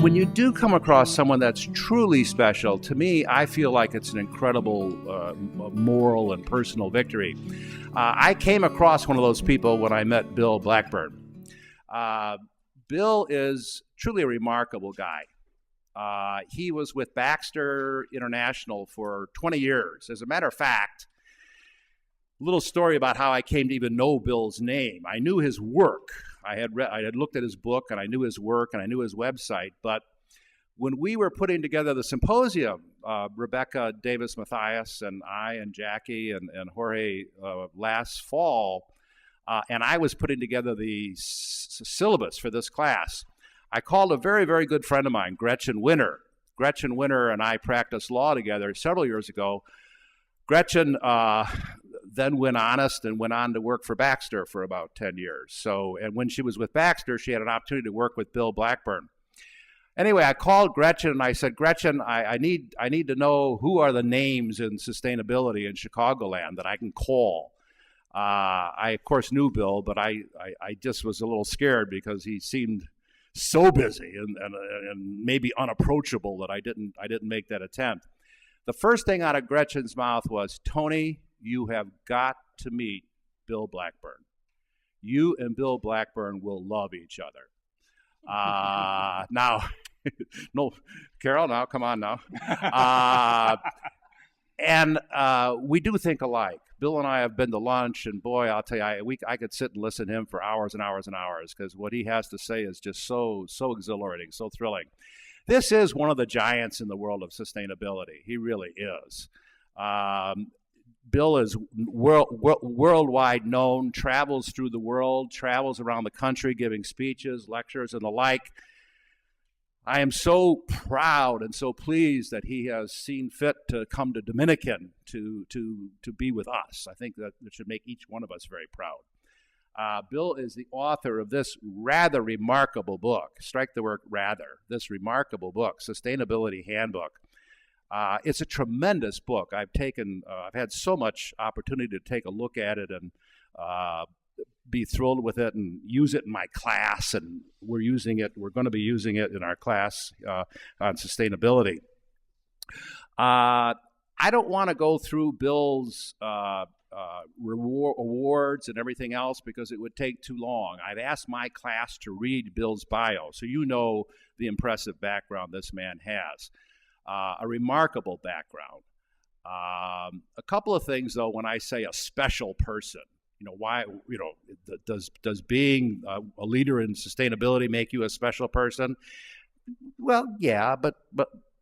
when you do come across someone that's truly special, to me, I feel like it's an incredible moral and personal victory. I came across one of those people when I met Bill Blackburn. Bill is truly a remarkable guy. He was with Baxter International for 20 years. As a matter of fact, a little story about how I came to even know Bill's name. I knew his work. I had looked at his book, and I knew his work, and I knew his website. But when we were putting together the symposium, Rebecca Davis Mathias and I and Jackie and Jorge last fall, and I was putting together the syllabus for this class, I called a very, very good friend of mine, Gretchen Winter. Gretchen Winter and I practiced law together several years ago. Gretchen then went honest and went on to work for Baxter for about 10 years. So, and when she was with Baxter, she had an opportunity to work with Bill Blackburn. Anyway, I called Gretchen and I said, Gretchen, I need to know who are the names in sustainability in Chicagoland that I can call. I, of course, knew Bill, but I just was a little scared because he seemed so busy and maybe unapproachable that I didn't make that attempt. The first thing out of Gretchen's mouth was, Tony, you have got to meet Bill Blackburn. You and Bill Blackburn will love each other. Now, no, Carol, now, come on now. And we do think alike. Bill and I have been to lunch, and boy, I'll tell you, I could sit and listen to him for hours and hours and hours because what he has to say is just so exhilarating, so thrilling. This is one of the giants in the world of sustainability. He really is. Bill is worldwide known, travels through the world, travels around the country giving speeches, lectures, and the like. I am so proud and so pleased that he has seen fit to come to Dominican to be with us. I think that it should make each one of us very proud. Bill is the author of this rather remarkable book. Strike the word rather. This remarkable book, Sustainability Handbook. It's a tremendous book. I've had so much opportunity to take a look at it and be thrilled with it and use it in my class, and we're going to be using it in our class on sustainability. I don't want to go through Bill's awards and everything else because it would take too long. I've asked my class to read Bill's bio, so you know the impressive background this man has. A remarkable background. A couple of things, though, when I say a special person, does being a leader in sustainability make you a special person? Well, yeah, but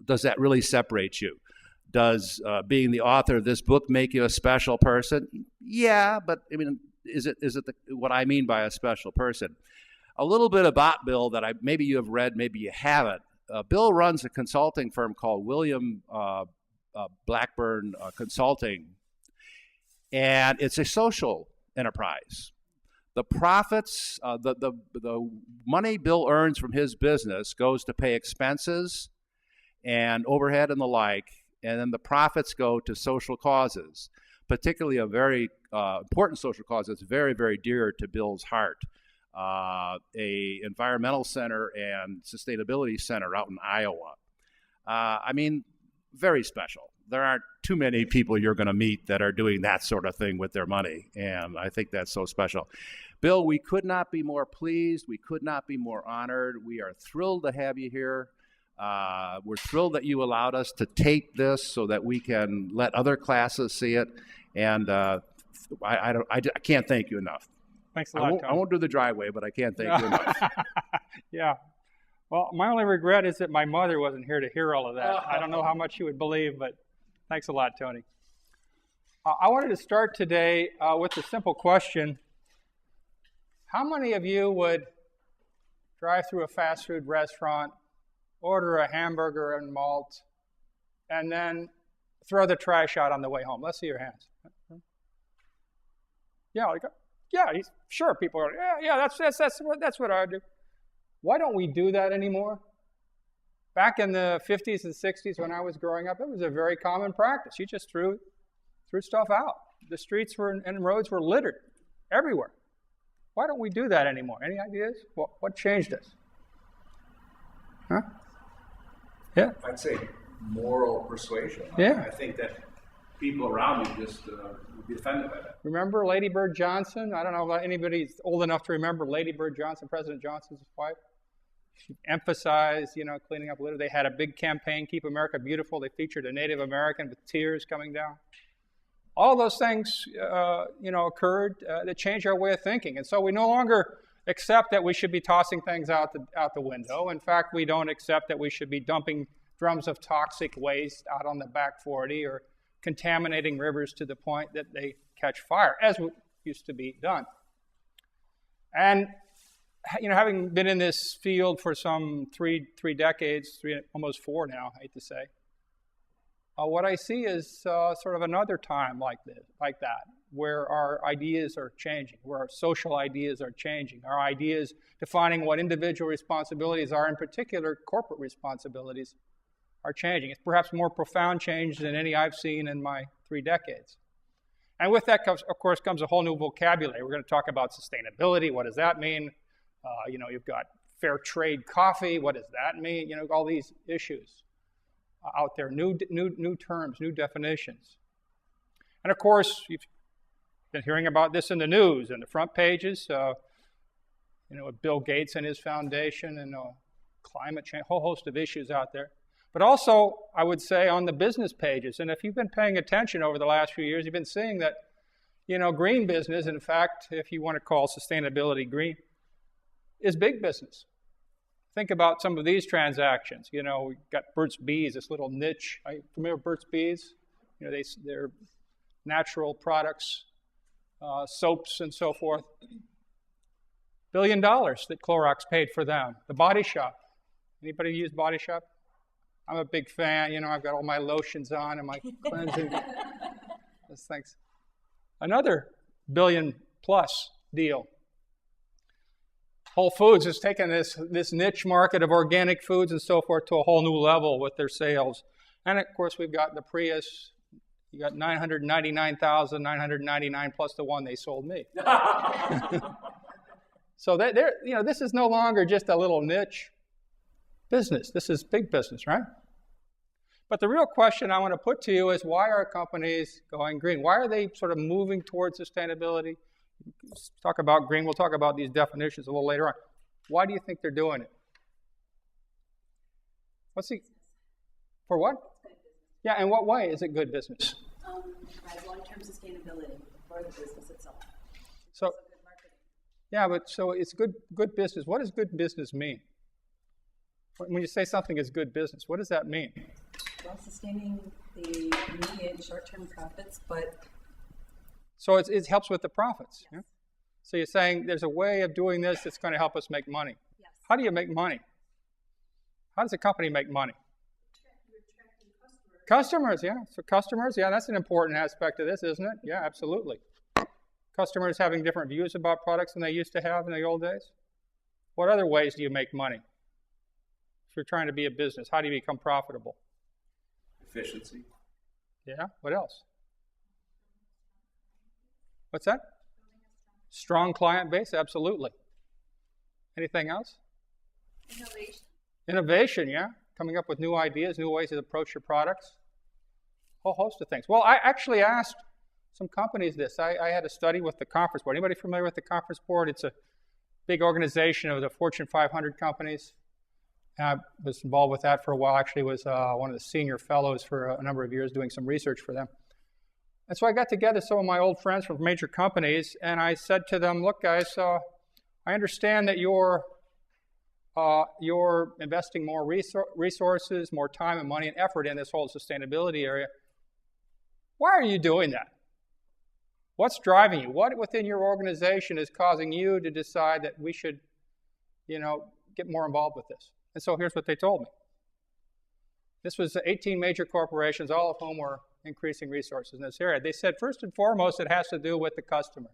does that really separate you? Does being the author of this book make you a special person? Yeah, but I mean, is it what I mean by a special person? A little bit about Bill that maybe you have read, maybe you haven't. Bill runs a consulting firm called William Blackburn Consulting, and it's a social enterprise. The profits, the money Bill earns from his business goes to pay expenses and overhead and the like, and then the profits go to social causes, particularly a very important social cause that's very, very dear to Bill's heart. A environmental center and sustainability center out in Iowa. I mean, very special. There aren't too many people you're going to meet that are doing that sort of thing with their money, and I think that's so special. Bill, we could not be more pleased. We could not be more honored. We are thrilled to have you here. We're thrilled that you allowed us to tape this so that we can let other classes see it, and I can't thank you enough. Thanks a lot, Tom. I won't do the driveway, but I can't thank you enough. Yeah. Well, my only regret is that my mother wasn't here to hear all of that. I don't know how much she would believe, but thanks a lot, Tony. I wanted to start today with a simple question. How many of you would drive through a fast food restaurant, order a hamburger and malt, and then throw the trash out on the way home? Let's see your hands. Yeah, sure. People are, that's what I do. Why don't we do that anymore? Back in the 50s and 60s when I was growing up, it was a very common practice. You just threw stuff out. The streets and roads were littered everywhere. Why don't we do that anymore? Any ideas? What changed us? Huh? Yeah. I'd say moral persuasion. Yeah. I think that people around me just would be offended by that. Remember Lady Bird Johnson? I don't know if anybody's old enough to remember Lady Bird Johnson, President Johnson's wife. She emphasized, cleaning up litter. They had a big campaign, Keep America Beautiful. They featured a Native American with tears coming down. All those things, occurred that changed our way of thinking. And so we no longer accept that we should be tossing things out the window. In fact, we don't accept that we should be dumping drums of toxic waste out on the back 40 or contaminating rivers to the point that they catch fire, as used to be done. And having been in this field for some three decades, almost 4 now, I hate to say, what I see is sort of another time like that, where our ideas are changing, where our social ideas are changing, our ideas defining what individual responsibilities are, in particular corporate responsibilities, are changing. It's perhaps more profound change than any I've seen in my 3 decades. And with that, of course, comes a whole new vocabulary. We're going to talk about sustainability. What does that mean? You've got fair trade coffee. What does that mean? All these issues out there, new terms, new definitions. And of course, you've been hearing about this in the news, in the front pages, with Bill Gates and his foundation and climate change, a whole host of issues out there. But also, I would say, on the business pages. And if you've been paying attention over the last few years, you've been seeing that, green business, in fact, if you want to call sustainability green, is big business. Think about some of these transactions. We've got Burt's Bees, this little niche. Are you familiar with Burt's Bees? They're natural products, soaps and so forth. $1 billion that Clorox paid for them. The Body Shop. Anybody use Body Shop? I'm a big fan. I've got all my lotions on and my cleansing. Thanks. Another $1 billion+ deal. Whole Foods has taken this niche market of organic foods and so forth to a whole new level with their sales. And of course, we've got the Prius. You got 999,999 plus the one they sold me. So this is no longer just a little niche business. This is big business, right? But the real question I want to put to you is, why are companies going green? Why are they sort of moving towards sustainability? Let's talk about green. We'll talk about these definitions a little later on. Why do you think they're doing it? For what? Yeah, in what way is it good business? Provides long-term sustainability for the business itself. So, also good marketing. Yeah, but so it's good business. What does good business mean? When you say something is good business, what does that mean? Well, sustaining the immediate short-term profits, but... So it helps with the profits. Yes. Yeah? So you're saying there's a way of doing this that's going to help us make money. Yes. How do you make money? How does a company make money? You're attracting customers. Customers, yeah. So customers, yeah, that's an important aspect of this, isn't it? Yeah, absolutely. Customers having different views about products than they used to have in the old days. What other ways do you make money? If you're trying to be a business, how do you become profitable? Efficiency. Yeah, what else? What's that? Strong client base, absolutely. Anything else? Innovation. Innovation, yeah. Coming up with new ideas, new ways to approach your products. A whole host of things. Well, I actually asked some companies this. I had a study with the Conference Board. Anybody familiar with the Conference Board? It's a big organization of the Fortune 500 companies. I was involved with that for a while. Actually was one of the senior fellows for a number of years doing some research for them. And so I got together some of my old friends from major companies, and I said to them, look, guys, I understand that you're investing more resources, more time and money and effort in this whole sustainability area. Why are you doing that? What's driving you? What within your organization is causing you to decide that we should, get more involved with this? And so here's what they told me. This was 18 major corporations, all of whom were increasing resources in this area. They said, first and foremost, it has to do with the customer.